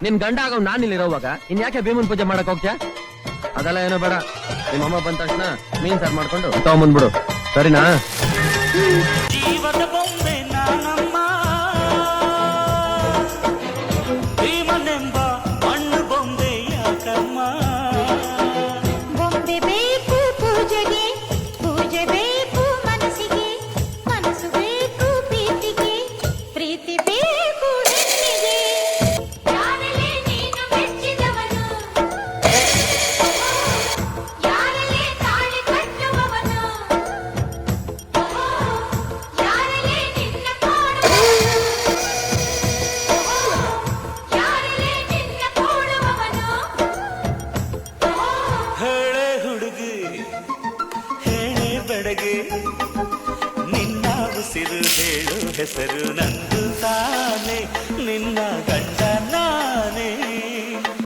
ನಿನ್ ಗಂಡ ಆಗವ್ ನಾನ್ ಇಲ್ಲಿ ಇರೋವಾಗ ಇನ್ ಯಾಕೆ ಭೀಮನ್ ಪೂಜೆ ಮಾಡಕ್ ಹೋಗ್ತ್ಯಾ? ಅದೆಲ್ಲ ಏನೋ ಬೇಡ. ನಿಮ್ಮಮ್ಮ ಬಂದ ತಕ್ಷಣ ಮೀನ್ ಸಾರ್ ಮಾಡ್ಕೊಂಡು ತಗೊಂಬಂದ್ಬಿಡು, ಸರಿನಾ? ಜೀವದ ಬೊಂಬೆ ನಾನಮ್ಮ, ಭೀಮನೆಂಬ ಮಣ್ಣು ಬೊಂಬೆ ಯಾಕಮ್ಮ? ಬೊಂಬೆ ಬೇಕು ಪೂಜೆಗೆ, ಪೂಜೆ ಬೇಕು ಮನಸ್ಸಿಗೆ, ಮನಸ್ಸು ಬೇಕು ಪ್ರೀತಿಗೆ, ಪ್ರೀತಿ ಬೇಕು ಹೆಣ್ಣಿಗೆ. ಯಾರಲ್ಲೇ ನೀನು ಮೆಚ್ಚಿದವನು, ಯಾರಲ್ಲೇ ತಾಳಿ ಕಟ್ಟುವವನು, ಯಾರಲ್ಲೇ ನಿನ್ನ ಕಾಡುವವನು, ಯಾರಲ್ಲೇ ನಿನ್ನ ಕೂಡುವವನು. ಹೇಳೆ ಹುಡುಗಿ ಹೇಳೆ ಬಡಗೆ, ನಿನ್ನ ಉಸಿರು ಹೇಳು ಹೆಸರು ನಂದು ತಾ